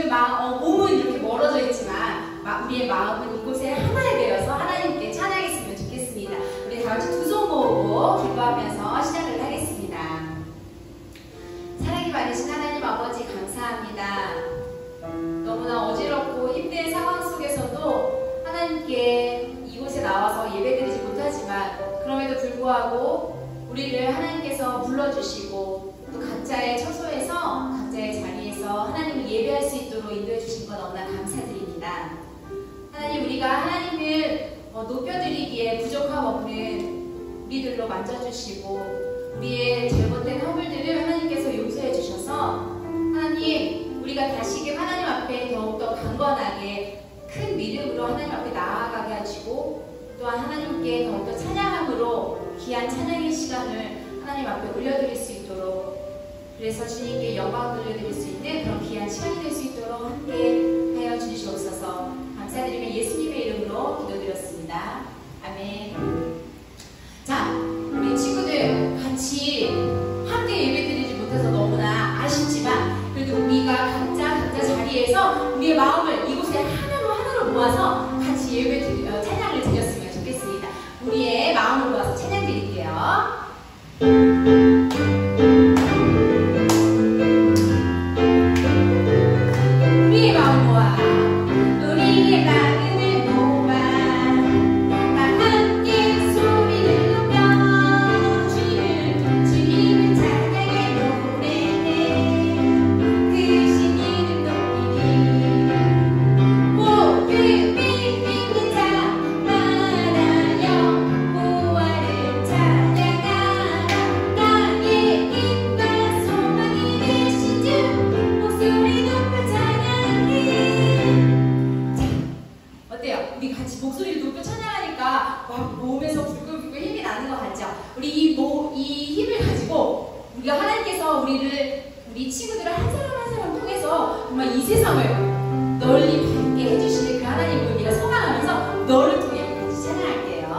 몸은 이렇게 멀어져 있지만 우리의 마음은 이곳에 하나가 되어서 하나님께 찬양했으면 좋겠습니다. 우리 다 같이 두 손 모으고 기도하면서 시작을 하겠습니다. 사랑이 많으신 하나님 아버지 감사합니다. 너무나 어지럽고 힘든 상황 속에서도 하나님께 이곳에 나와서 예배드리지 못하지만 그럼에도 불구하고 우리를 하나님께서 불러주시고 또 각자의 처소에서 각자의 자리에서 하나님을 예배할 수 있도록 인도해 주신 것 너무나 감사드립니다. 하나님, 우리가 하나님을 높여드리기에 부족함 없는 우리들로 만져주시고 우리의 잘못된 허물들을 하나님께서 용서해 주셔서 하나님, 우리가 다시금 하나님 앞에 더욱더 강건하게 큰 믿음으로 하나님 앞에 나아가게 하시고 또한 하나님께 더욱더 찬양함으로 귀한 찬양의 시간을 하나님 앞에 올려드릴 수 있도록, 그래서 주님께 영광 돌려드릴 수 있는 그런 귀한 시간이 될 수 있도록 함께 하여 주시옵소서. 감사드리며 예수님의 이름으로 기도드렸습니다. 아멘. 자, 우리 친구들 같이 함께 예배드리지 못해서 너무나 아쉽지만 그래도 우리가 각자 자리에서 우리의 마음을 이곳에 하나로 모아서 같이 찬양을 드렸으면 좋겠습니다. 우리의 마음을 모아서 찬양 드릴게요. 우리의 마음을 모아, 우리의 마음을 모아 다 함께 소리를 높여 주님을 찬양해 노래해 크신 이름 높이리 모두 믿는 자마다여 보아를 찬양하라 나의 힘과 소망이 되신 주 목소리 높여 찬양해. 어때요? 우리 같이 목소리를 높여 찬양하니까 막 몸에서 불끈불끈 힘이 나는 것 같죠? 우리 이 힘을 가지고 우리가 하나님께서 우리 친구들을 한 사람 한 사람 통해서 정말 이 세상을 널리 밝게 해주시는 그 하나님을 우리가 소망하면서 너를 통해 같이 찬양할게요.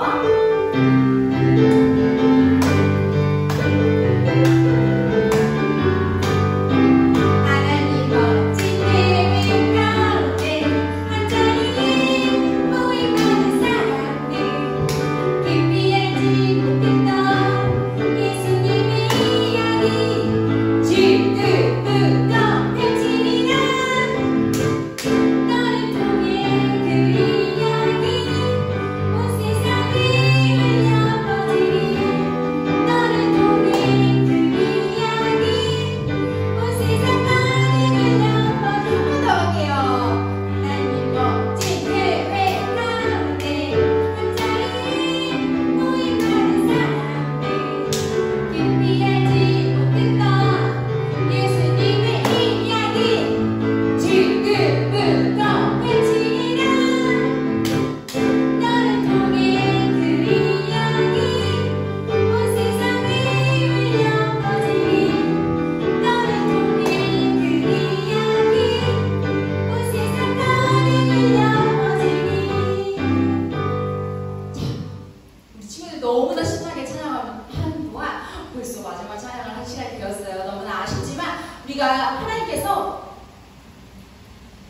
너무나 신나게 찬양하는 동안 벌써 마지막 찬양을 할 시간이 되었어요. 너무나 아쉽지만 우리가 하나님께서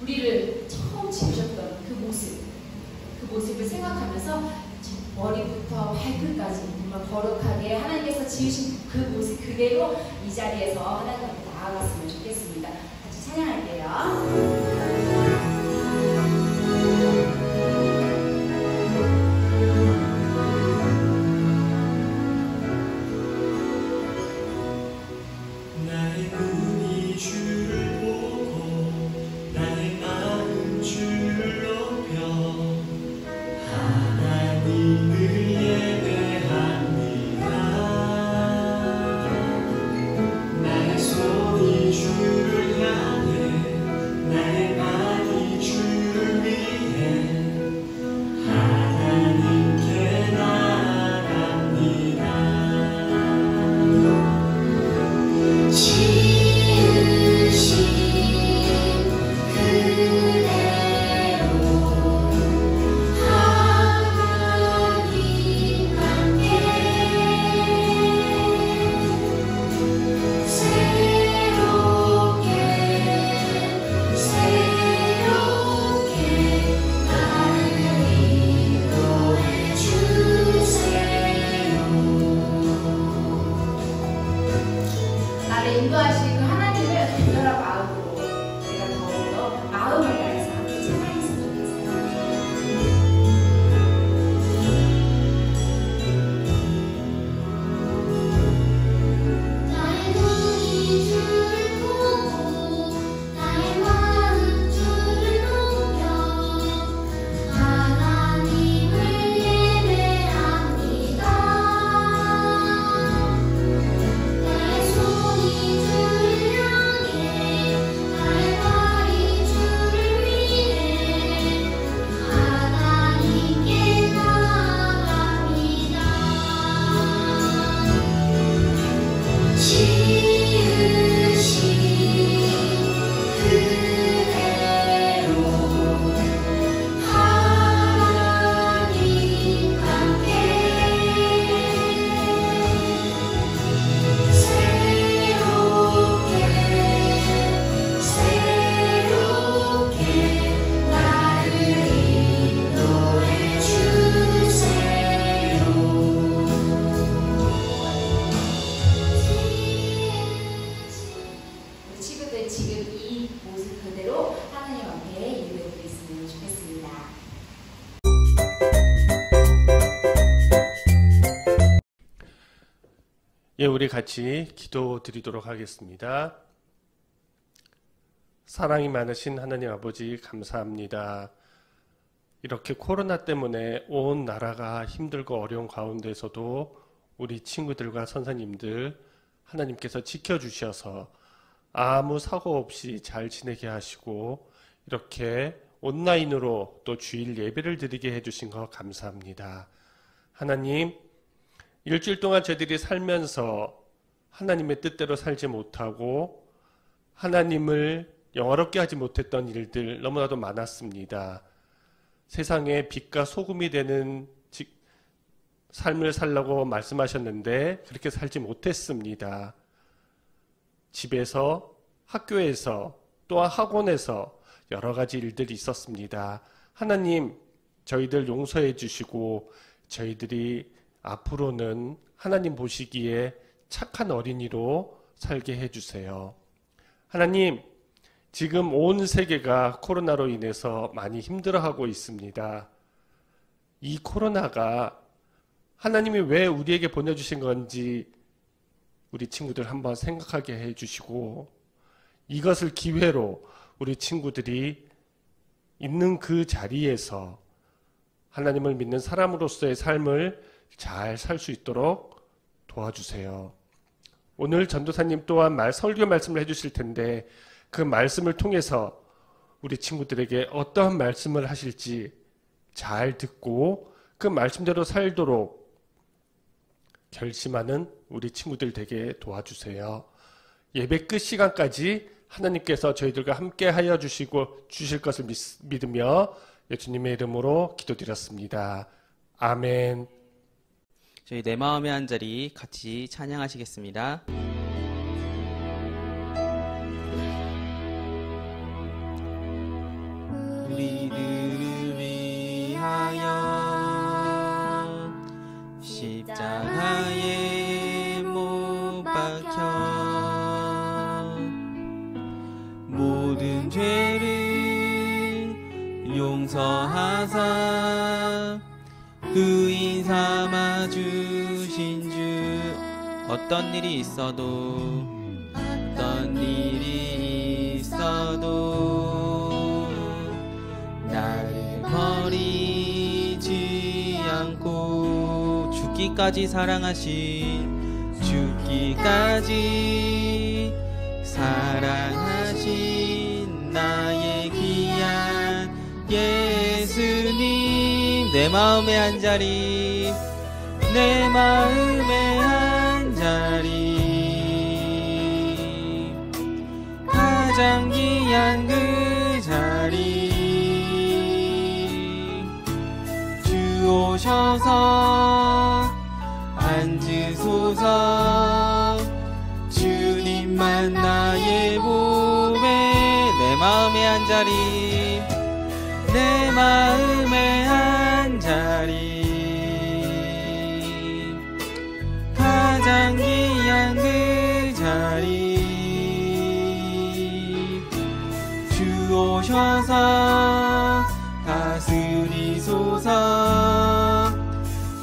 우리를 처음 지으셨던 그 모습을 생각하면서 머리부터 발끝까지 정말 거룩하게 하나님께서 지으신 그 모습 그대로 이 자리에서 하나님 앞에 나아갔으면 좋겠습니다. 같이 찬양할게요. 나의 손이 주를 향해 예, 우리 같이 기도 드리도록 하겠습니다. 사랑이 많으신 하나님 아버지 감사합니다. 이렇게 코로나 때문에 온 나라가 힘들고 어려운 가운데서도 우리 친구들과 선생님들 하나님께서 지켜주셔서 아무 사고 없이 잘 지내게 하시고 이렇게 온라인으로 또 주일 예배를 드리게 해주신 것 감사합니다. 하나님, 일주일 동안 저희들이 살면서 하나님의 뜻대로 살지 못하고 하나님을 영화롭게 하지 못했던 일들 너무나도 많았습니다. 세상에 빛과 소금이 되는 삶을 살라고 말씀하셨는데 그렇게 살지 못했습니다. 집에서, 학교에서, 또한 학원에서 여러 가지 일들이 있었습니다. 하나님, 저희들 용서해 주시고 저희들이 앞으로는 하나님 보시기에 착한 어린이로 살게 해주세요. 하나님, 지금 온 세계가 코로나로 인해서 많이 힘들어하고 있습니다. 이 코로나가 하나님이 왜 우리에게 보내주신 건지 우리 친구들 한번 생각하게 해주시고 이것을 기회로 우리 친구들이 있는 그 자리에서 하나님을 믿는 사람으로서의 삶을 잘 살 수 있도록 도와주세요. 오늘 전도사님 또한 설교 말씀을 해주실 텐데 그 말씀을 통해서 우리 친구들에게 어떠한 말씀을 하실지 잘 듣고 그 말씀대로 살도록 결심하는 우리 친구들 되게 도와주세요. 예배 끝 시간까지 하나님께서 저희들과 함께 하여 주실 것을 믿으며 예수님의 이름으로 기도드렸습니다. 아멘. 저희 내 마음의 한 자리 같이 찬양하시겠습니다. 우리들을 위하여 십자가에 못 박혀 모든 죄를 용서하사 의인 삼아 주신 주 어떤 일이 있어도 나를 버리지 않고 죽기까지 사랑하신 나의 귀한 예수님. 내 마음의 한 자리 가장 귀한 그 자리 주 오셔서 앉으소서. 주님만 나의 몸에 내 마음의 한 자리 가장 귀한 그 자리 주 오셔서 다스리소서.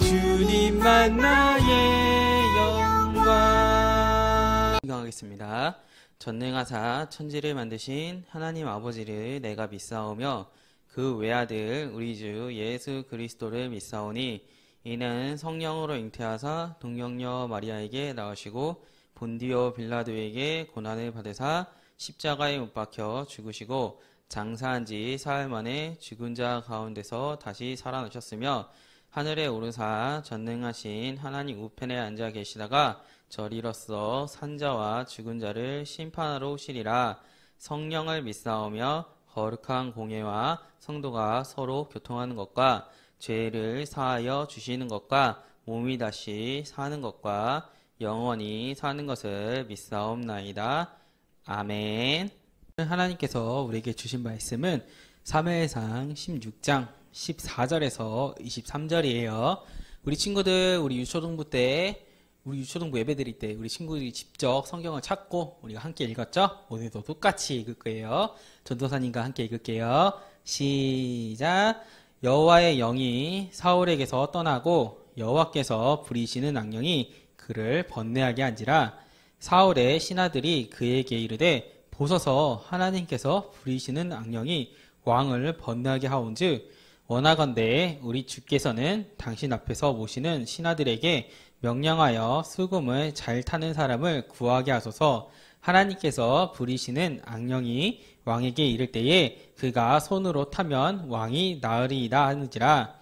주님만 나의 영광. 기도하겠습니다. 전능하사 천지를 만드신 하나님 아버지를 내가 믿사오며 그 외아들 우리 주 예수 그리스도를 믿사오니 이는 성령으로 잉태하사 동정녀 마리아에게 낳으시고 본디오 빌라도에게 고난을 받으사 십자가에 못 박혀 죽으시고 장사한 지 사흘 만에 죽은 자 가운데서 다시 살아나셨으며 하늘에 오르사 전능하신 하나님 우편에 앉아 계시다가 저리로서 산자와 죽은 자를 심판하러 오시리라. 성령을 믿사오며 거룩한 공예와 성도가 서로 교통하는 것과 죄를 사하여 주시는 것과 몸이 다시 사는 것과 영원히 사는 것을 믿사옵나이다. 아멘. 하나님께서 우리에게 주신 말씀은 사무엘상 16장 14절에서 23절이에요. 우리 친구들, 우리 유초등부 예배 드릴 때 우리 친구들이 직접 성경을 찾고 우리가 함께 읽었죠? 오늘도 똑같이 읽을 거예요. 전도사님과 함께 읽을게요. 시작. 여호와의 영이 사울에게서 떠나고 여호와께서 부리시는 악령이 그 그를 번뇌하게 한지라. 사울의 신하들이 그에게 이르되 보소서 하나님께서 부리시는 악령이 왕을 번뇌하게 하온즉 원하건대 우리 주께서는 당신 앞에서 모시는 신하들에게 명령하여 수금을 잘 타는 사람을 구하게 하소서. 하나님께서 부리시는 악령이 왕에게 이를 때에 그가 손으로 타면 왕이 나으리이다 하는지라.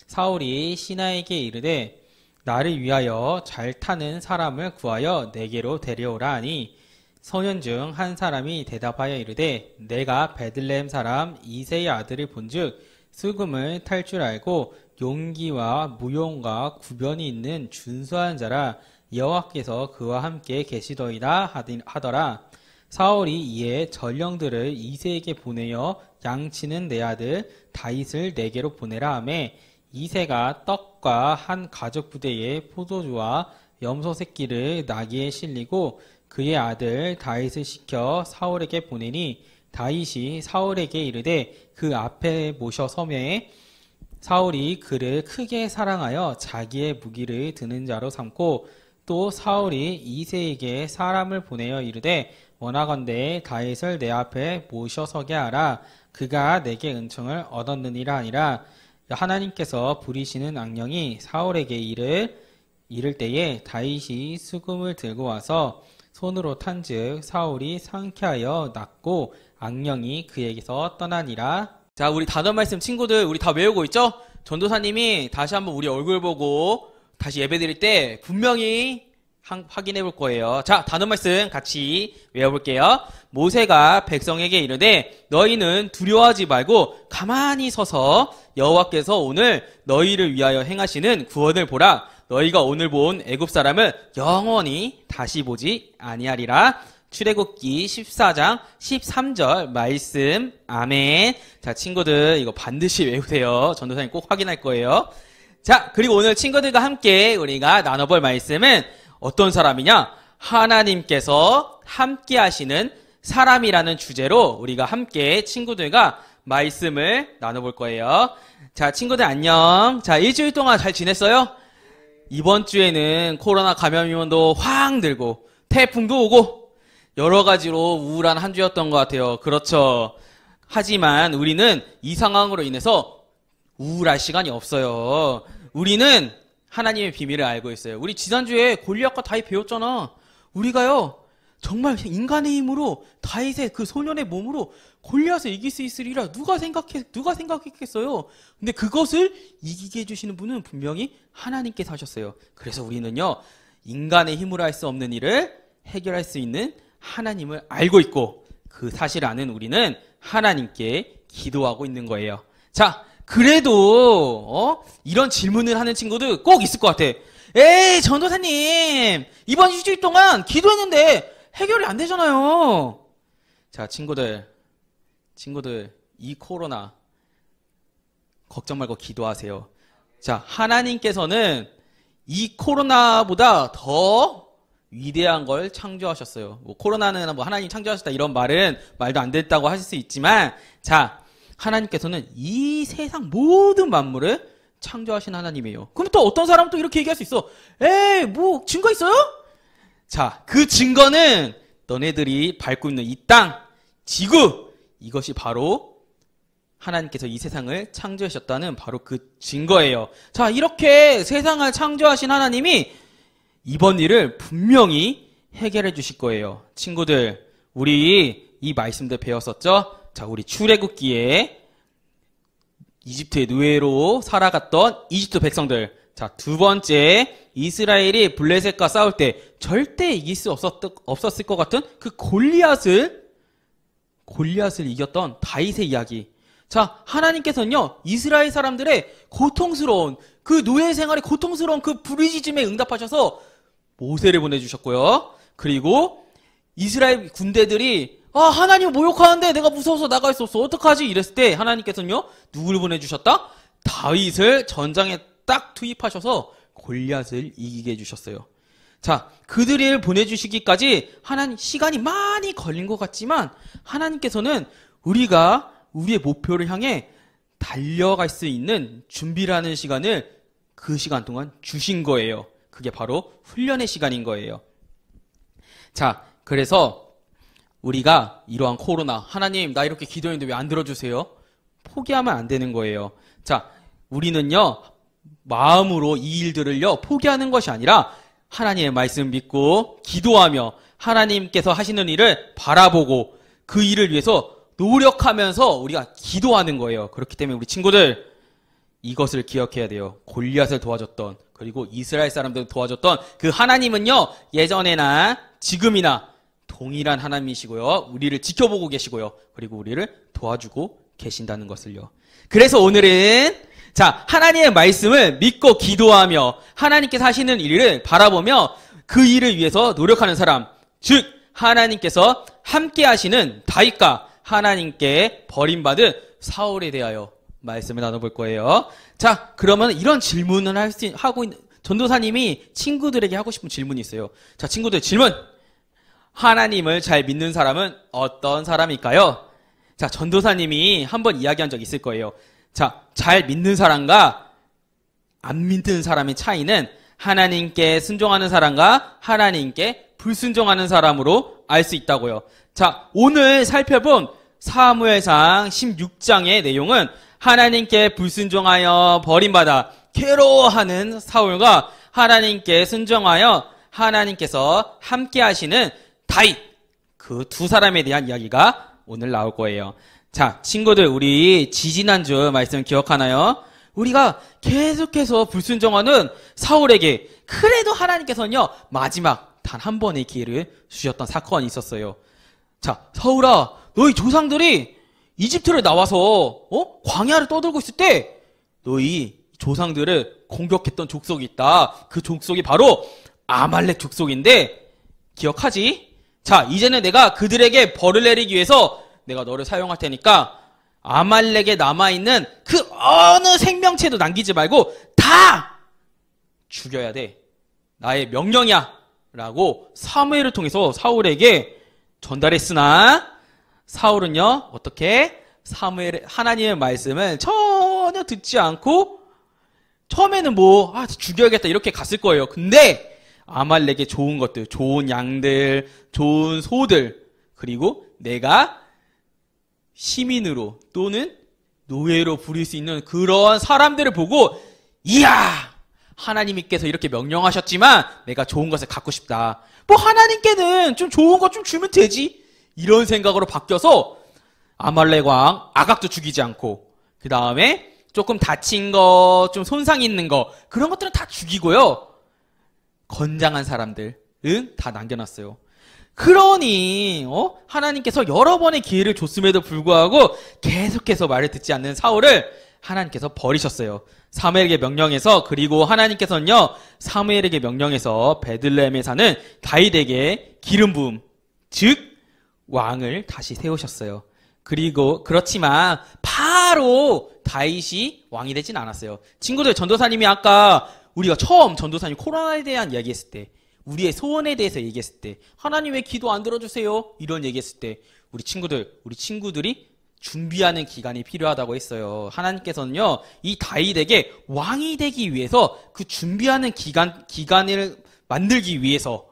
사울이 신하에게 이르되 나를 위하여 잘 타는 사람을 구하여 내게로 데려오라 하니 소년 중 한 사람이 대답하여 이르되 내가 베들레헴 사람 이새의 아들을 본즉 수금을 탈 줄 알고 용기와 무용과 구변이 있는 준수한 자라. 여호와께서 그와 함께 계시더이다 하더라. 사울이 이에 전령들을 이새에게 보내어 양치는 내 아들 다윗을 내게로 보내라 하매 이새가 떡과 한 가죽 부대에 포도주와 염소 새끼를 나귀에 실리고 그의 아들 다윗을 시켜 사울에게 보내니 다윗이 사울에게 이르되 그 앞에 모셔 서매 사울이 그를 크게 사랑하여 자기의 무기를 드는 자로 삼고 또 사울이 이새에게 사람을 보내어 이르되 원하건대 다윗을 내 앞에 모셔 서게 하라. 그가 내게 은총을 얻었느니라 하니라. 하나님께서 부리시는 악령이 사울에게 이를 때에 다윗이 수금을 들고 와서 손으로 탄즉 사울이 상쾌하여 낫고 악령이 그에게서 떠나니라. 자, 우리 단어 말씀 친구들 우리 다 외우고 있죠? 전도사님이 다시 한번 우리 얼굴 보고 다시 예배 드릴 때 분명히 확인해 볼 거예요. 자, 단어 말씀 같이 외워볼게요. 모세가 백성에게 이르되 너희는 두려워하지 말고 가만히 서서 여호와께서 오늘 너희를 위하여 행하시는 구원을 보라. 너희가 오늘 본 애굽 사람을 영원히 다시 보지 아니하리라. 출애굽기 14장 13절 말씀. 아멘. 자, 친구들 이거 반드시 외우세요. 전도사님 꼭 확인할 거예요. 자, 그리고 오늘 친구들과 함께 우리가 나눠볼 말씀은 어떤 사람이냐? 하나님께서 함께 하시는 사람이라는 주제로 우리가 함께 친구들과 말씀을 나눠볼 거예요. 자, 친구들 안녕. 자, 일주일 동안 잘 지냈어요? 이번 주에는 코로나 감염위원도 확 들고 태풍도 오고 여러 가지로 우울한 한 주였던 것 같아요. 그렇죠. 하지만 우리는 이 상황으로 인해서 우울할 시간이 없어요. 우리는 하나님의 비밀을 알고 있어요. 우리 지난주에 골리앗과 다윗 배웠잖아. 우리가요 정말 인간의 힘으로 다윗의 그 소년의 몸으로 골리앗을 이길 수 있으리라 누가 생각했겠어요. 근데 그것을 이기게 해주시는 분은 분명히 하나님께서 하셨어요. 그래서 우리는요 인간의 힘으로 할 수 없는 일을 해결할 수 있는 하나님을 알고 있고 그 사실을 아는 우리는 하나님께 기도하고 있는 거예요. 자, 그래도 이런 질문을 하는 친구들 꼭 있을 것 같아. 에이, 전도사님 이번 일주일 동안 기도했는데 해결이 안 되잖아요. 자, 친구들 이 코로나 걱정 말고 기도하세요. 자, 하나님께서는 이 코로나보다 더 위대한 걸 창조하셨어요. 뭐 코로나는 뭐 하나님 창조하셨다 이런 말도 안 됐다고 하실 수 있지만, 자, 하나님께서는 이 세상 모든 만물을 창조하신 하나님이에요. 그럼 또 어떤 사람은 또 이렇게 얘기할 수 있어. 에이, 뭐 증거 있어요? 자, 그 증거는 너네들이 밟고 있는 이 땅, 지구, 이것이 바로 하나님께서 이 세상을 창조하셨다는 바로 그 증거예요. 자, 이렇게 세상을 창조하신 하나님이 이번 일을 분명히 해결해 주실 거예요. 친구들, 우리 이 말씀들 배웠었죠? 자, 우리 출애굽기에 이집트의 노예로 살아갔던 이집트 백성들. 자, 두 번째, 이스라엘이 블레셋과 싸울 때 절대 이길 수 없었을 것 같은 그 골리앗을 이겼던 다윗의 이야기. 자, 하나님께서는요 이스라엘 사람들의 고통스러운 그 노예 생활의 고통스러운 그 부르짖음에 응답하셔서 모세를 보내주셨고요. 그리고 이스라엘 군대들이 하나님 모욕하는데 내가 무서워서 나갈 수 없어 어떡하지 이랬을 때 하나님께서는요 누구를 보내주셨다? 다윗을 전장에 딱 투입하셔서 골리앗을 이기게 해주셨어요. 자, 그들을 보내주시기까지 하나님 시간이 많이 걸린 것 같지만 하나님께서는 우리가 우리의 목표를 향해 달려갈 수 있는 준비라는 시간을 그 시간 동안 주신 거예요. 그게 바로 훈련의 시간인 거예요. 자, 그래서 우리가 이러한 코로나, 하나님 나 이렇게 기도했는데 왜 안 들어주세요? 포기하면 안 되는 거예요. 자, 우리는요 마음으로 이 일들을요 포기하는 것이 아니라 하나님의 말씀 믿고 기도하며 하나님께서 하시는 일을 바라보고 그 일을 위해서 노력하면서 우리가 기도하는 거예요. 그렇기 때문에 우리 친구들 이것을 기억해야 돼요. 골리앗을 도와줬던, 그리고 이스라엘 사람들을 도와줬던 그 하나님은요 예전에나 지금이나 동일한 하나님이시고요, 우리를 지켜보고 계시고요, 그리고 우리를 도와주고 계신다는 것을요. 그래서 오늘은 자, 하나님의 말씀을 믿고 기도하며 하나님께서 하시는 일을 바라보며 그 일을 위해서 노력하는 사람, 즉 하나님께서 함께 하시는 다윗과 하나님께 버림받은 사울에 대하여 말씀을 나눠볼 거예요. 자, 그러면 이런 질문을 하고 있는 전도사님이 친구들에게 하고 싶은 질문이 있어요. 자, 친구들 질문. 하나님을 잘 믿는 사람은 어떤 사람일까요? 자, 전도사님이 한번 이야기한 적 있을 거예요. 자, 잘 믿는 사람과 안 믿는 사람의 차이는 하나님께 순종하는 사람과 하나님께 불순종하는 사람으로 알 수 있다고요. 자, 오늘 살펴본 사무엘상 16장의 내용은 하나님께 불순종하여 버림받아 괴로워하는 사울과 하나님께 순종하여 하나님께서 함께 하시는 다윗, 그 두 사람에 대한 이야기가 오늘 나올 거예요. 자, 친구들, 우리 지지난주 말씀 기억하나요? 우리가 계속해서 불순종하는 사울에게 그래도 하나님께서는요 마지막 단 한 번의 기회를 주셨던 사건이 있었어요. 자, 사울아, 너희 조상들이 이집트를 나와서 광야를 떠들고 있을 때 너희 조상들을 공격했던 족속이 있다. 그 족속이 바로 아말렉 족속인데 기억하지? 자, 이제는 내가 그들에게 벌을 내리기 위해서 내가 너를 사용할 테니까 아말렉에 남아있는 그 어느 생명체도 남기지 말고 다 죽여야 돼. 나의 명령이야. 라고 사무엘을 통해서 사울에게 전달했으나 사울은요 어떻게? 하나님의 말씀을 전혀 듣지 않고 처음에는 죽여야겠다 이렇게 갔을 거예요. 근데 아말렉의 좋은 것들, 좋은 양들, 좋은 소들, 그리고 내가 시민으로 또는 노예로 부릴 수 있는 그런 사람들을 보고 이야! 하나님께서 이렇게 명령하셨지만 내가 좋은 것을 갖고 싶다. 하나님께는 좀 좋은 것 좀 주면 되지. 이런 생각으로 바뀌어서 아말렉 왕 아각도 죽이지 않고 그 다음에 조금 다친 거, 좀 손상 있는 거 그런 것들은 다 죽이고요. 건장한 사람들은 다 남겨놨어요. 그러니 하나님께서 여러 번의 기회를 줬음에도 불구하고 계속해서 말을 듣지 않는 사울을 하나님께서 버리셨어요. 사무엘에게 명령해서, 그리고 하나님께서는요 사무엘에게 명령해서 베들레헴에 사는 다윗에게 기름 부음, 즉 왕을 다시 세우셨어요. 그리고 그렇지만 바로 다윗이 왕이 되진 않았어요. 친구들, 전도사님이 아까 우리가 처음 전도사님 코로나에 대한 이야기했을 때, 우리의 소원에 대해서 얘기했을 때, 하나님 왜 기도 안 들어주세요? 이런 얘기했을 때 우리 친구들이 준비하는 기간이 필요하다고 했어요. 하나님께서는요 이 다윗에게 왕이 되기 위해서 그 준비하는 기간을 만들기 위해서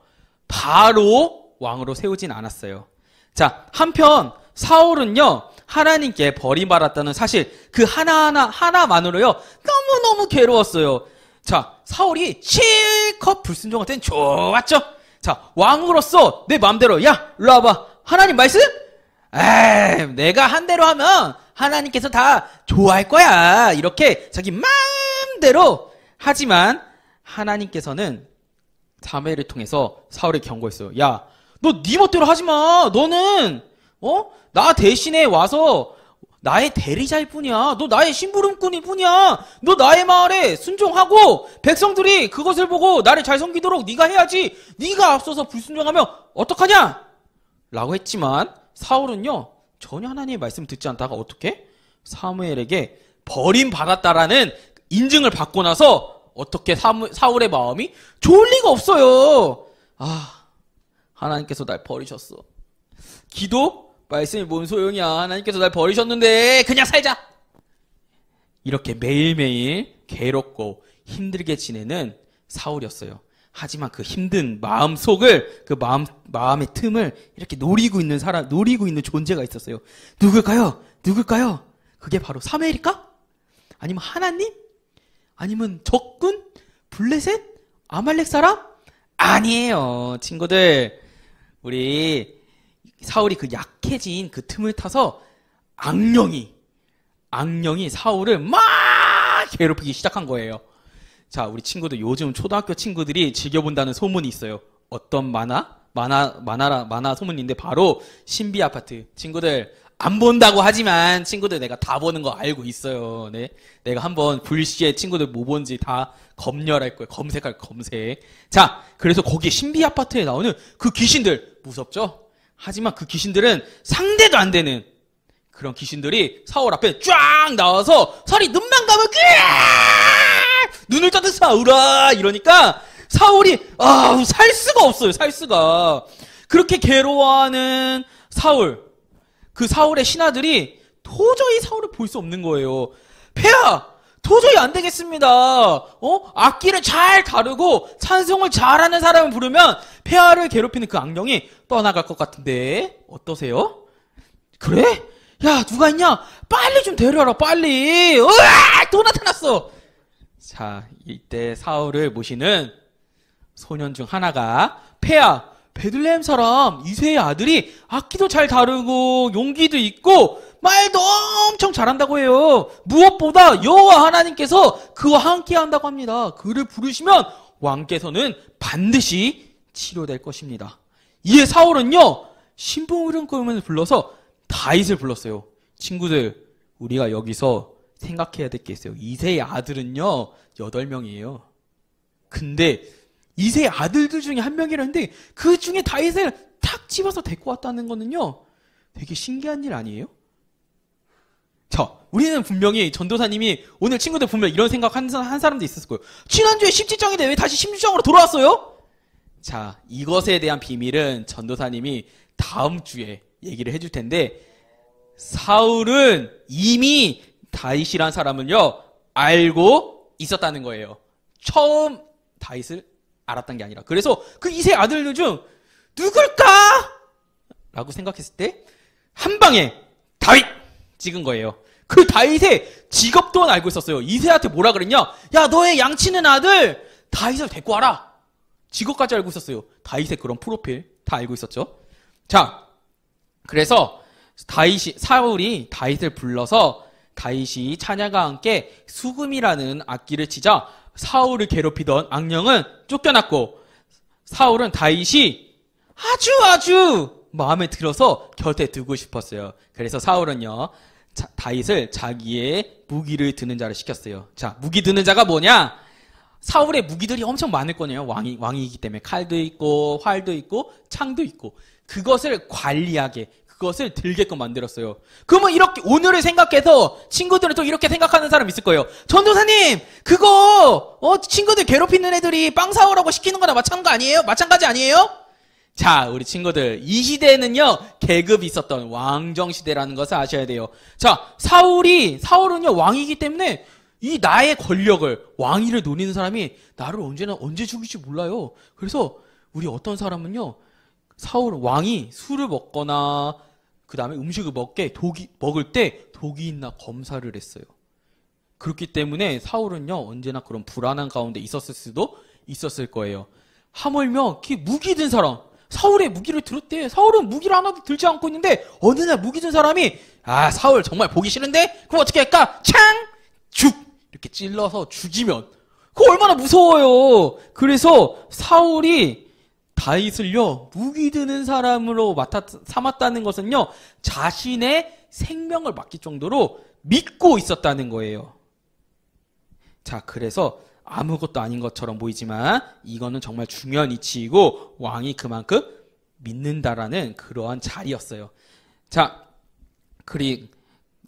바로 왕으로 세우진 않았어요. 자, 한편 사울은요 하나님께 버림받았다는 사실 그 하나만으로요 너무너무 괴로웠어요. 자, 사울이 실컷 불순종할 땐 좋았죠. 자, 왕으로서 내 마음대로 야 일로 와봐, 하나님 말씀? 에이, 내가 한 대로 하면 하나님께서 다 좋아할 거야. 이렇게 자기 마음대로 하지만 하나님께서는 사무엘을 통해서 사울에게 경고했어요. 야, 너 네 멋대로 하지 마. 너는 나 대신에 와서 나의 대리자일 뿐이야. 너 나의 심부름꾼일 뿐이야. 너 나의 말에 순종하고 백성들이 그것을 보고 나를 잘 섬기도록 네가 해야지. 네가 앞서서 불순종하면 어떡하냐? 라고 했지만 사울은요 전혀 하나님의 말씀 듣지 않다가 어떻게? 사무엘에게 버림받았다라는 인증을 받고 나서 어떻게 사울의 마음이 좋을 리가 없어요. 아, 하나님께서 날 버리셨어. 기도? 말씀이 뭔 소용이야. 하나님께서 날 버리셨는데 그냥 살자. 이렇게 매일매일 괴롭고 힘들게 지내는 사울이었어요. 하지만 그 힘든 마음 속을, 그 마음의 틈을 이렇게 노리고 있는 존재가 있었어요. 누굴까요? 누굴까요? 그게 바로 사무엘일까? 아니면 하나님? 아니면 적군? 블레셋? 아말렉 사람? 아니에요. 친구들, 우리 사울이 그 약해진 그 틈을 타서 악령이 사울을 막 괴롭히기 시작한 거예요. 자, 우리 친구들, 요즘 초등학교 친구들이 즐겨본다는 소문이 있어요. 어떤 만화 소문인데 바로 신비 아파트. 친구들, 안 본다고 하지만 친구들 내가 다 보는 거 알고 있어요. 네. 내가 한번 불시에 친구들 뭐 본지 다 검열할 거예요. 검색. 자, 그래서 거기 신비 아파트에 나오는 그 귀신들, 무섭죠? 하지만 그 귀신들은 상대도 안 되는 그런 귀신들이 사울 앞에 쫙 나와서 사울이 눈만 감으면 눈을 떠든 사울아 이러니까 사울이 살 수가 없어요. 살 수가. 그렇게 괴로워하는 사울, 그 사울의 신하들이 도저히 사울을 볼 수 없는 거예요. 폐하, 도저히 안 되겠습니다. 악기를 잘 다루고 찬송을 잘하는 사람을 부르면 폐하를 괴롭히는 그 악령이 떠나갈 것 같은데 어떠세요? 그래? 야, 누가 있냐? 빨리 좀 데려와라, 빨리. 으아! 또 나타났어. 자, 이때 사울을 모시는 소년 중 하나가, 폐하, 베들레헴 사람 이새의 아들이 악기도 잘 다루고 용기도 있고 말도 엄청 잘한다고 해요. 무엇보다 여호와 하나님께서 그와 함께 한다고 합니다. 그를 부르시면 왕께서는 반드시 치료될 것입니다. 이에 사울은요, 신부름꾼을 불러서 다윗을 불렀어요. 친구들, 우리가 여기서 생각해야 될 게 있어요. 이새의 아들은요 8명이에요. 근데 이새의 아들들 중에 한 명이라는데 그 중에 다윗을 탁 집어서 데리고 왔다는 거는요 되게 신기한 일 아니에요? 자, 우리는 분명히 전도사님이 오늘 친구들 보면 이런 생각 한 사람도 있었을 거예요. 지난주에 17장인데 왜 다시 16장으로 돌아왔어요? 자, 이것에 대한 비밀은 전도사님이 다음 주에 얘기를 해줄 텐데, 사울은 이미 다윗이란 사람은요 알고 있었다는 거예요. 처음 다윗을 알았던 게 아니라. 그래서 그 이세 아들들 중 누굴까? 라고 생각했을 때 한 방에 다윗 찍은 거예요. 그 다윗의 직업도 알고 있었어요. 이세한테 뭐라 그랬냐? 야, 너의 양치는 아들 다윗을 데리고 와라. 직업까지 알고 있었어요. 다윗의 그런 프로필 다 알고 있었죠. 자, 그래서 사울이 다윗을 불러서 다윗이 찬양과 함께 수금이라는 악기를 치자 사울을 괴롭히던 악령은 쫓겨났고, 사울은 다윗이 아주 마음에 들어서 곁에 두고 싶었어요. 그래서 사울은요 다윗을 자기의 무기를 드는 자를 시켰어요. 자, 무기 드는 자가 뭐냐? 사울의 무기들이 엄청 많을 거네요. 왕이기 때문에 칼도 있고 활도 있고 창도 있고, 그것을 관리하게, 그것을 들게끔 만들었어요. 그러면 이렇게 오늘을 생각해서 친구들은 또 이렇게 생각하는 사람 있을 거예요. 전도사님, 그거 친구들 괴롭히는 애들이 빵 사오라고 시키는 거나 마찬가지 아니에요? 자, 우리 친구들, 이 시대에는요 계급이 있었던 왕정시대라는 것을 아셔야 돼요. 자, 사울은요 왕이기 때문에 이 나의 권력을, 왕위를 노리는 사람이 나를 언제 죽일지 몰라요. 그래서 우리 어떤 사람은요, 왕이 술을 먹거나 그 다음에 음식을 먹을 때 독이 있나 검사를 했어요. 그렇기 때문에 사울은요 언제나 그런 불안한 가운데 있었을 수도 있었을 거예요. 하물며 무기 든 사람, 사울의 무기를 들었대. 사울은 무기를 하나도 들지 않고 있는데 어느 날 무기 든 사람이 사울 정말 보기 싫은데? 그럼 어떻게 할까? 이렇게 찔러서 죽이면 그거 얼마나 무서워요. 그래서 사울이 다윗을요 무기 드는 사람으로 삼았다는 것은요 자신의 생명을 맡길 정도로 믿고 있었다는 거예요. 자, 그래서 아무것도 아닌 것처럼 보이지만 이거는 정말 중요한 이치이고 왕이 그만큼 믿는다라는 그러한 자리였어요. 자,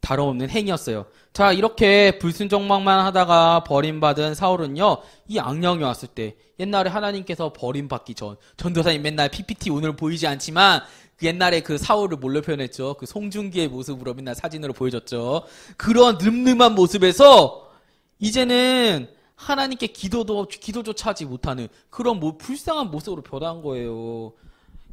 다름없는 행위였어요. 자, 이렇게 불순종만 하다가 버림받은 사울은요 이 악령이 왔을 때, 옛날에 하나님께서 버림받기 전, 전도사님 맨날 PPT 오늘 보이지 않지만 그 옛날에 그 사울을 뭘로 표현했죠? 그 송중기의 모습으로 맨날 사진으로 보여줬죠. 그런 늠름한 모습에서 이제는 하나님께 기도조차 하지 못하는 그런 불쌍한 모습으로 변한 거예요.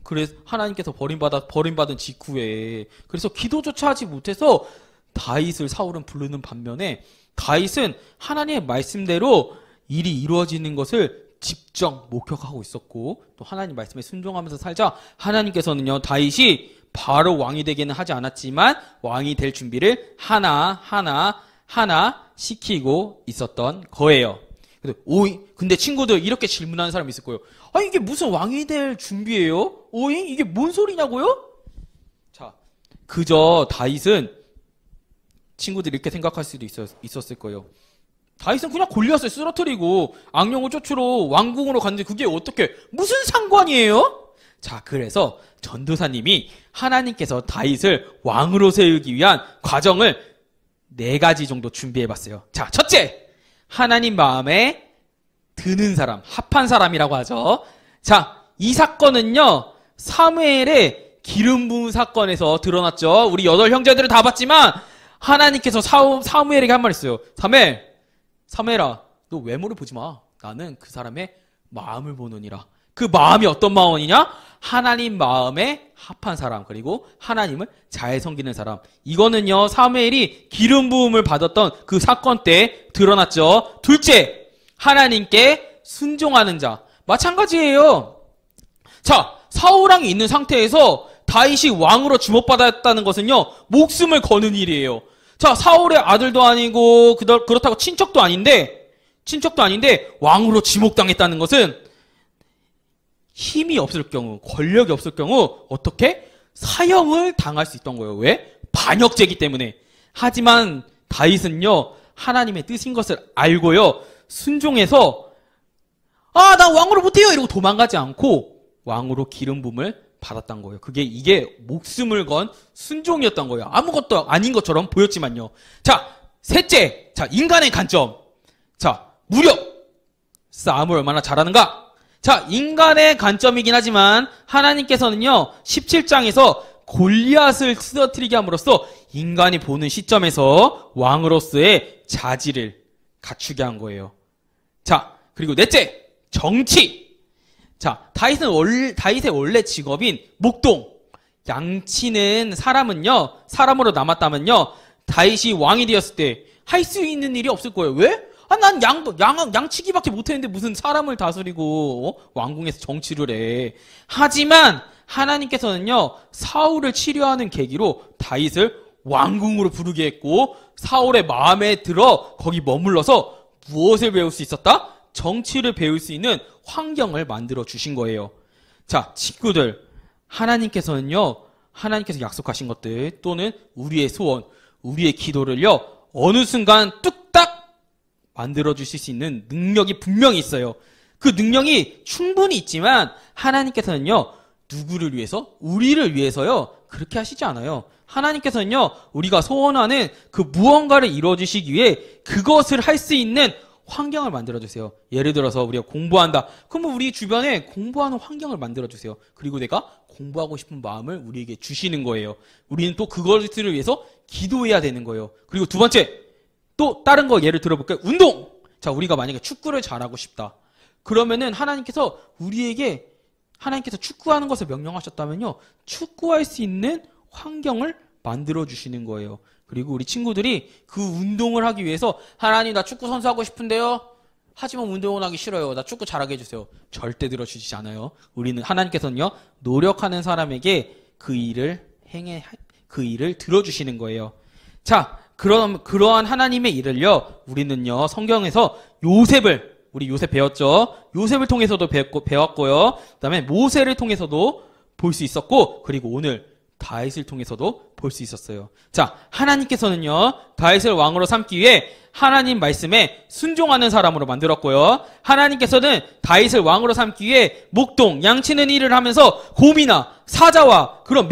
그래서 하나님께서 버림받은 직후에 그래서 기도조차 하지 못해서 다윗을 사울은 부르는 반면에 다윗은 하나님의 말씀대로 일이 이루어지는 것을 직접 목격하고 있었고 또 하나님 말씀에 순종하면서 살자 하나님께서는요 다윗이 바로 왕이 되기는 하지 않았지만 왕이 될 준비를 하나 시키고 있었던 거예요. 근데 친구들 이렇게 질문하는 사람이 있을 거예요. 아니 이게 무슨 왕이 될 준비예요? 이게 뭔 소리냐고요? 자, 그저 다윗은 친구들이 이렇게 생각할 수도 있었을 거예요. 다윗은 그냥 골리앗을 쓰러뜨리고 악령을 쫓으러 왕궁으로 갔는데 그게 어떻게 무슨 상관이에요? 자, 그래서 전도사님이 하나님께서 다윗을 왕으로 세우기 위한 과정을 4가지 정도 준비해봤어요. 자, 첫째, 하나님 마음에 드는 사람, 합한 사람이라고 하죠. 자, 이 사건은요 사무엘의 기름 부은 사건에서 드러났죠. 우리 8형제들을 다 봤지만 하나님께서 사무엘에게 한 말 있어요. 사무엘아, 너 외모를 보지 마. 나는 그 사람의 마음을 보느니라. 그 마음이 어떤 마음이냐? 하나님 마음에 합한 사람, 그리고 하나님을 잘 섬기는 사람. 이거는요 사무엘이 기름 부음을 받았던 그 사건 때 드러났죠. 둘째, 하나님께 순종하는 자. 마찬가지예요. 자, 사울왕이 있는 상태에서 다윗이 왕으로 주목받았다는 것은요 목숨을 거는 일이에요. 자, 사울의 아들도 아니고 그렇다고 친척도 아닌데 왕으로 지목당했다는 것은 힘이 없을 경우, 권력이 없을 경우 어떻게? 사형을 당할 수 있던 거예요. 왜? 반역죄이기 때문에. 하지만 다윗은요 하나님의 뜻인 것을 알고요 순종해서 나 왕으로 못해요 이러고 도망가지 않고 왕으로 기름 부음을 받았던 거예요. 이게 목숨을 건 순종이었던 거예요. 아무것도 아닌 것처럼 보였지만요. 자, 셋째, 자, 인간의 관점. 자, 무력. 싸움을 얼마나 잘하는가? 자, 인간의 관점이긴 하지만 하나님께서는요 17장에서 골리앗을 쓰러뜨리게 함으로써 인간이 보는 시점에서 왕으로서의 자질을 갖추게 한 거예요. 자, 그리고 넷째, 정치. 자, 다윗의 원래 직업인 목동. 양치는 사람으로 남았다면요 다윗이 왕이 되었을 때 할 수 있는 일이 없을 거예요. 왜? 난 양치기밖에 못했는데 무슨 사람을 다스리고 왕궁에서 정치를 해. 하지만 하나님께서는요 사울을 치료하는 계기로 다윗을 왕궁으로 부르게 했고 사울의 마음에 들어 거기 머물러서 무엇을 배울 수 있었다? 정치를 배울 수 있는 환경을 만들어 주신 거예요. 자, 친구들, 하나님께서 약속하신 것들 또는 우리의 소원, 우리의 기도를요 어느 순간 뚝딱 만들어 주실 수 있는 능력이 분명히 있어요. 그 능력이 충분히 있지만 하나님께서는요 누구를 위해서? 우리를 위해서요 그렇게 하시지 않아요. 하나님께서는요 우리가 소원하는 그 무언가를 이루어 주시기 위해 그것을 할 수 있는 환경을 만들어 주세요. 예를 들어서 우리가 공부한다. 그러면 우리 주변에 공부하는 환경을 만들어 주세요. 그리고 내가 공부하고 싶은 마음을 우리에게 주시는 거예요. 우리는 또 그것을 위해서 기도해야 되는 거예요. 그리고 두 번째, 또 다른 거 예를 들어볼까요? 운동! 자, 우리가 만약에 축구를 잘하고 싶다. 그러면은 하나님께서 축구하는 것을 명령하셨다면요 축구할 수 있는 환경을 만들어 주시는 거예요. 그리고 우리 친구들이 그 운동을 하기 위해서 하나님 나 축구 선수 하고 싶은데요 하지만 운동은 하기 싫어요. 나 축구 잘하게 해주세요. 절대 들어주시지 않아요. 하나님께서는요 노력하는 사람에게 그 일을 들어주시는 거예요. 자, 그러한 하나님의 일을요 우리는요 성경에서 우리 요셉 배웠죠. 요셉을 통해서도 배웠고요. 그 다음에 모세를 통해서도 볼 수 있었고, 그리고 오늘 다윗을 통해서도 볼 수 있었어요. 자, 하나님께서는요 다윗을 왕으로 삼기 위해 하나님 말씀에 순종하는 사람으로 만들었고요. 하나님께서는 다윗을 왕으로 삼기 위해 목동, 양치는 일을 하면서 곰이나 사자와 그런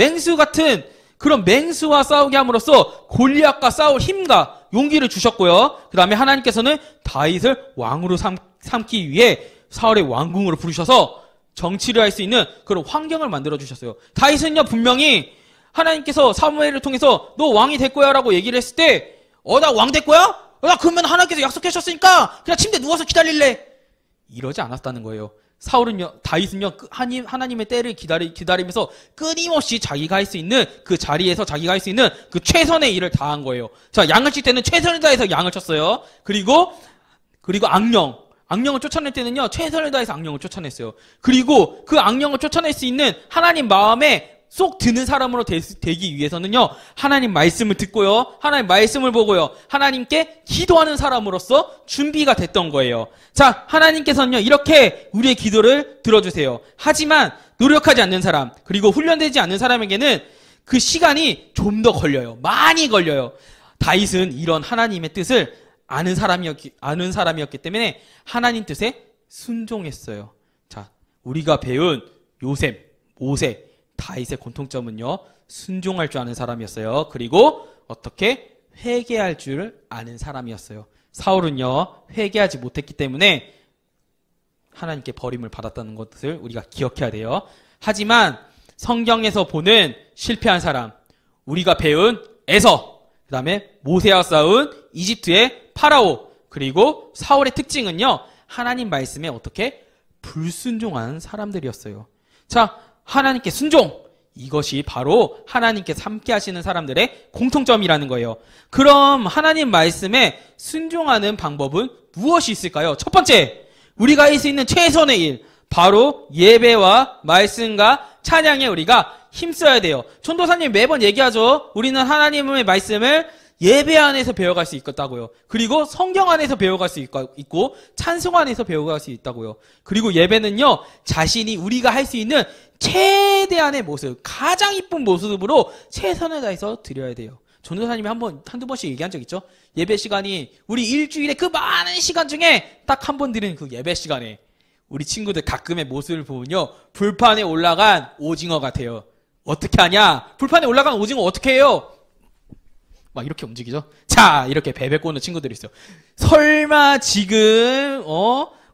맹수와 싸우게 함으로써 골리앗과 싸울 힘과 용기를 주셨고요. 그 다음에 하나님께서는 다윗을 왕으로 삼기 위해 사울의 왕궁으로 부르셔서 정치를 할 수 있는 그런 환경을 만들어 주셨어요. 다윗은요 분명히 하나님께서 사무엘을 통해서 너 왕이 될 거야 라고 얘기를 했을 때 나 왕 될 거야? 야, 그러면 하나님께서 약속하셨으니까 그냥 침대에 누워서 기다릴래. 이러지 않았다는 거예요. 다윗은요, 하나님의 때를 기다리면서 끊임없이 자기가 할 수 있는 그 자리에서 자기가 할 수 있는 그 최선의 일을 다한 거예요. 자, 양을 칠 때는 최선을 다해서 양을 쳤어요. 그리고 악령을 쫓아낼 때는요, 최선을 다해서 악령을 쫓아냈어요. 그리고 그 악령을 쫓아낼 수 있는 하나님 마음에 쏙 드는 사람으로 되기 위해서는요, 하나님 말씀을 듣고요, 하나님 말씀을 보고요, 하나님께 기도하는 사람으로서 준비가 됐던 거예요. 자, 하나님께서는요, 이렇게 우리의 기도를 들어주세요. 하지만 노력하지 않는 사람, 그리고 훈련되지 않는 사람에게는 그 시간이 좀 더 걸려요. 많이 걸려요. 다윗은 이런 하나님의 뜻을 아는 사람이었기 때문에 하나님 뜻에 순종했어요. 자, 우리가 배운 요셉, 모세, 다윗의 공통점은요, 순종할 줄 아는 사람이었어요. 그리고 어떻게 회개할 줄 아는 사람이었어요. 사울은요, 회개하지 못했기 때문에 하나님께 버림을 받았다는 것을 우리가 기억해야 돼요. 하지만 성경에서 보는 실패한 사람, 우리가 배운 에서, 그 다음에 모세와 싸운 이집트의 파라오, 그리고 사울의 특징은요, 하나님 말씀에 어떻게 불순종한 사람들이었어요. 자, 하나님께 순종, 이것이 바로 하나님께서 함께 하시는 사람들의 공통점이라는 거예요. 그럼 하나님 말씀에 순종하는 방법은 무엇이 있을까요? 첫 번째, 우리가 할 수 있는 최선의 일, 바로 예배와 말씀과 찬양에 우리가 힘써야 돼요. 전도사님 매번 얘기하죠. 우리는 하나님의 말씀을 예배 안에서 배워갈 수 있다고요. 그리고 성경 안에서 배워갈 수 있고 찬송 안에서 배워갈 수 있다고요. 그리고 예배는요, 자신이 우리가 할 수 있는 최대한의 모습, 가장 이쁜 모습으로 최선을 다해서 드려야 돼요. 전도사님이 한두 번씩 얘기한 적 있죠? 예배 시간이 우리 일주일에 그 많은 시간 중에 딱 한 번 드리는 그 예배 시간에 우리 친구들 가끔의 모습을 보면요, 불판에 올라간 오징어 같아요. 어떻게 하냐? 불판에 올라간 오징어 어떻게 해요? 막 이렇게 움직이죠? 자, 이렇게 베베 꼬는 친구들이 있어요. 설마 지금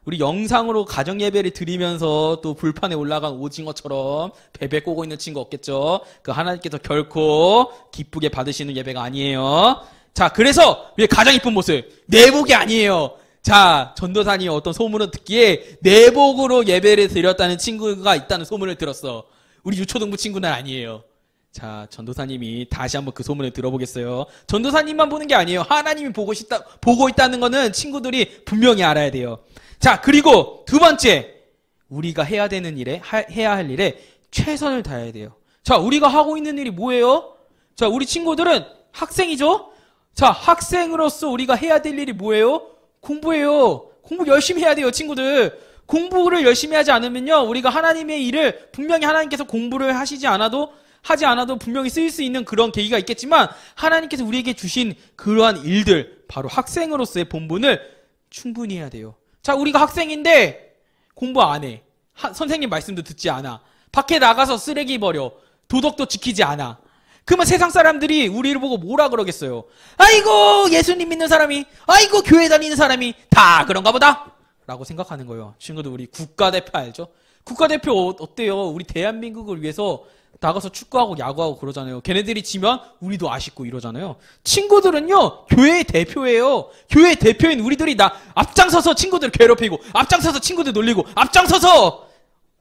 우리 영상으로 가정 예배를 드리면서 또 불판에 올라간 오징어처럼 베베 꼬고 있는 친구 없겠죠? 그 하나님께서 결코 기쁘게 받으시는 예배가 아니에요. 자, 그래서 우리 가장 이쁜 모습, 내복이 아니에요. 자, 전도사님 어떤 소문을 듣기에 내복으로 예배를 드렸다는 친구가 있다는 소문을 들었어. 우리 유초등부 친구는 아니에요. 자, 전도사님이 다시 한번 그 소문을 들어보겠어요. 전도사님만 보는 게 아니에요. 하나님이 보고 있다는 거는 친구들이 분명히 알아야 돼요. 자, 그리고 두 번째, 우리가 해야 할 일에 최선을 다해야 돼요. 자, 우리가 하고 있는 일이 뭐예요? 자, 우리 친구들은 학생이죠? 자, 학생으로서 우리가 해야 될 일이 뭐예요? 공부예요. 공부 열심히 해야 돼요, 친구들. 공부를 열심히 하지 않으면요, 우리가 하나님의 일을 분명히 하나님께서 공부를 하지 않아도 분명히 쓰일 수 있는 그런 계기가 있겠지만, 하나님께서 우리에게 주신 그러한 일들, 바로 학생으로서의 본분을 충분히 해야 돼요. 자, 우리가 학생인데 공부 안 해. 선생님 말씀도 듣지 않아. 밖에 나가서 쓰레기 버려. 도덕도 지키지 않아. 그러면 세상 사람들이 우리를 보고 뭐라 그러겠어요? 아이고, 예수님 믿는 사람이, 아이고, 교회 다니는 사람이 다 그런가 보다 라고 생각하는 거예요. 친구들, 우리 국가대표 알죠? 국가대표 어때요? 우리 대한민국을 위해서 나가서 축구하고 야구하고 그러잖아요. 걔네들이 지면 우리도 아쉽고 이러잖아요. 친구들은요, 교회의 대표예요. 교회의 대표인 우리들이 앞장서서 친구들 괴롭히고, 앞장서서 친구들 놀리고, 앞장서서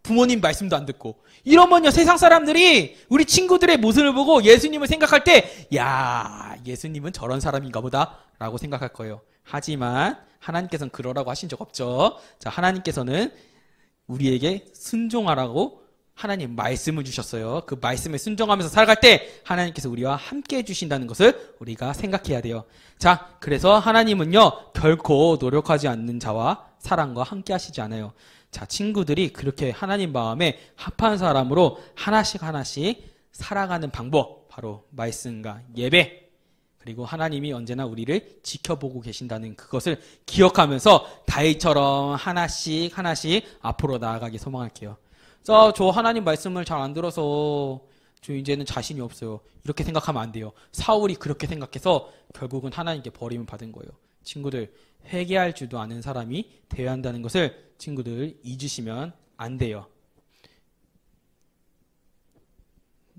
부모님 말씀도 안 듣고, 이러면요, 세상 사람들이 우리 친구들의 모습을 보고 예수님을 생각할 때, 야, 예수님은 저런 사람인가 보다 라고 생각할 거예요. 하지만 하나님께서는 그러라고 하신 적 없죠. 자, 하나님께서는 우리에게 순종하라고 하나님 말씀을 주셨어요. 그 말씀에 순종하면서 살아갈 때 하나님께서 우리와 함께 해주신다는 것을 우리가 생각해야 돼요. 자, 그래서 하나님은요, 결코 노력하지 않는 자와 사람과 함께 하시지 않아요. 자, 친구들이 그렇게 하나님 마음에 합한 사람으로 하나씩 살아가는 방법, 바로 말씀과 예배, 그리고 하나님이 언제나 우리를 지켜보고 계신다는 그것을 기억하면서 다윗처럼 하나씩 앞으로 나아가기 소망할게요. 자, 저 하나님 말씀을 잘 안 들어서 저 이제는 자신이 없어요. 이렇게 생각하면 안 돼요. 사울이 그렇게 생각해서 결국은 하나님께 버림을 받은 거예요. 친구들, 회개할 줄도 아는 사람이 되어야 한다는 것을 친구들 잊으시면 안 돼요.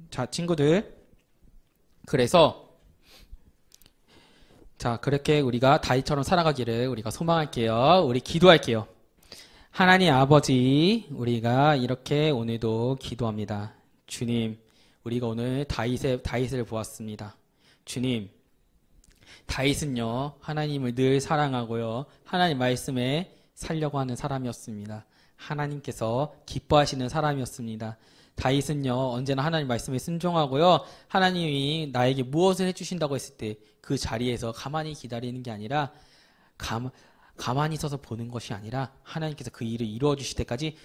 자, 친구들, 그래서 자, 그렇게 우리가 다윗처럼 살아가기를 우리가 소망할게요. 우리 기도할게요. 하나님 아버지, 우리가 이렇게 오늘도 기도합니다. 주님, 우리가 오늘 다윗을 보았습니다. 주님, 다윗은요, 하나님을 늘 사랑하고요, 하나님 말씀에 살려고 하는 사람이었습니다. 하나님께서 기뻐하시는 사람이었습니다. 다윗은요, 언제나 하나님 말씀에 순종하고요, 하나님이 나에게 무엇을 해주신다고 했을 때 그 자리에서 가만히 기다리는 게 아니라 가만히 서서 보는 것이 아니라 하나님께서 그 일을 이루어 주실 때까지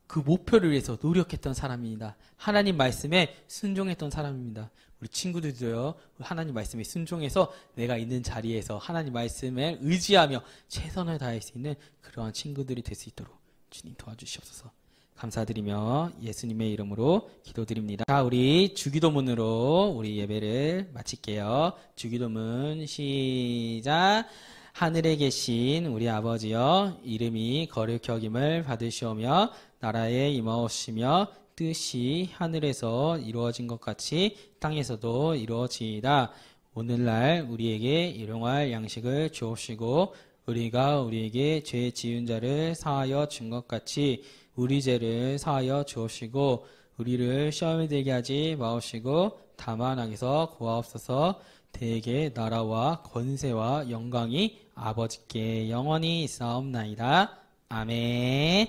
그 목표를 위해서 노력했던 사람입니다. 하나님 말씀에 순종했던 사람입니다. 우리 친구들도요, 하나님 말씀에 순종해서 내가 있는 자리에서 하나님 말씀에 의지하며 최선을 다할 수 있는 그러한 친구들이 될 수 있도록 주님 도와주시옵소서. 감사드리며 예수님의 이름으로 기도드립니다. 자, 우리 주기도문으로 우리 예배를 마칠게요. 주기도문 시작. 하늘에 계신 우리 아버지여, 이름이 거룩히 여김을 받으시오며 나라에 임하옵시며 뜻이 하늘에서 이루어진 것 같이 땅에서도 이루어지이다. 오늘날 우리에게 일용할 양식을 주옵시고 우리가 우리에게 죄 지은 자를 사하여 준 것 같이 우리 죄를 사하여 주옵시고 우리를 시험에 들게 하지 마옵시고 다만 악에서 구하옵소서. 대개 나라와 권세와 영광이 아버지께 영원히 있사옵나이다. 아멘.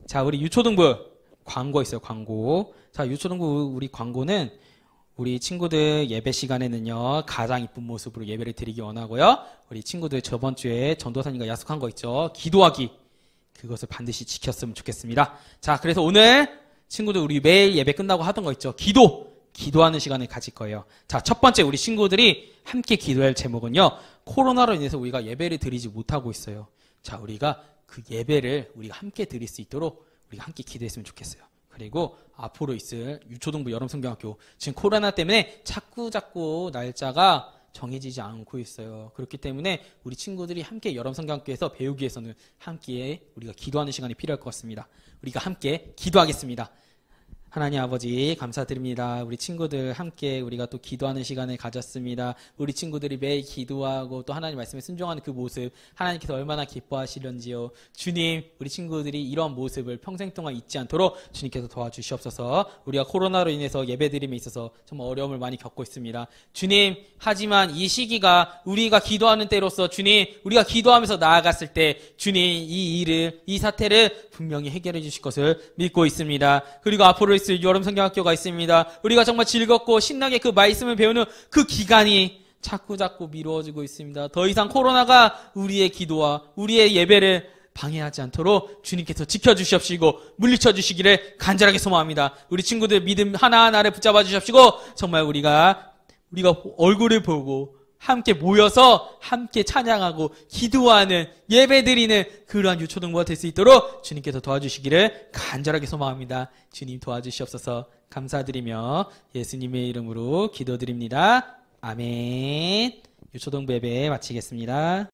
자, 우리 유초등부 광고 있어요. 광고. 자, 유초등부 우리 광고는 우리 친구들 예배 시간에는요, 가장 이쁜 모습으로 예배를 드리기 원하고요. 우리 친구들 저번 주에 전도사님과 약속한 거 있죠. 기도하기. 그것을 반드시 지켰으면 좋겠습니다. 자, 그래서 오늘 친구들 우리 매일 예배 끝나고 하던 거 있죠. 기도하는 시간을 가질 거예요. 자, 첫 번째 우리 친구들이 함께 기도할 제목은요, 코로나로 인해서 우리가 예배를 드리지 못하고 있어요. 자, 우리가 그 예배를 우리가 함께 드릴 수 있도록 우리가 함께 기도했으면 좋겠어요. 그리고 앞으로 있을 유초등부 여름성경학교, 지금 코로나 때문에 자꾸 날짜가 정해지지 않고 있어요. 그렇기 때문에 우리 친구들이 함께 여름성경학교에서 배우기 위해서는 함께 우리가 기도하는 시간이 필요할 것 같습니다. 우리가 함께 기도하겠습니다. 하나님 아버지 감사드립니다. 우리 친구들 함께 우리가 또 기도하는 시간을 가졌습니다. 우리 친구들이 매일 기도하고 또 하나님 말씀에 순종하는 그 모습, 하나님께서 얼마나 기뻐하시는지요. 주님, 우리 친구들이 이런 모습을 평생 동안 잊지 않도록 주님께서 도와주시옵소서. 우리가 코로나로 인해서 예배드림에 있어서 정말 어려움을 많이 겪고 있습니다. 주님, 하지만 이 시기가 우리가 기도하는 때로서 주님, 우리가 기도하면서 나아갔을 때 주님, 이 사태를 분명히 해결해 주실 것을 믿고 있습니다. 그리고 앞으로 있을 여름성경학교가 있습니다. 우리가 정말 즐겁고 신나게 그 말씀을 배우는 그 기간이 자꾸 미루어지고 있습니다. 더 이상 코로나가 우리의 기도와 우리의 예배를 방해하지 않도록 주님께서 지켜주시옵시고 물리쳐 주시기를 간절하게 소망합니다. 우리 친구들 믿음 하나하나를 붙잡아 주시옵시고 정말 우리가 얼굴을 보고 함께 모여서 함께 찬양하고 기도하는 예배드리는 그러한 유초등부가 될 수 있도록 주님께서 도와주시기를 간절하게 소망합니다. 주님 도와주시옵소서. 감사드리며 예수님의 이름으로 기도드립니다. 아멘. 유초등부 예배 마치겠습니다.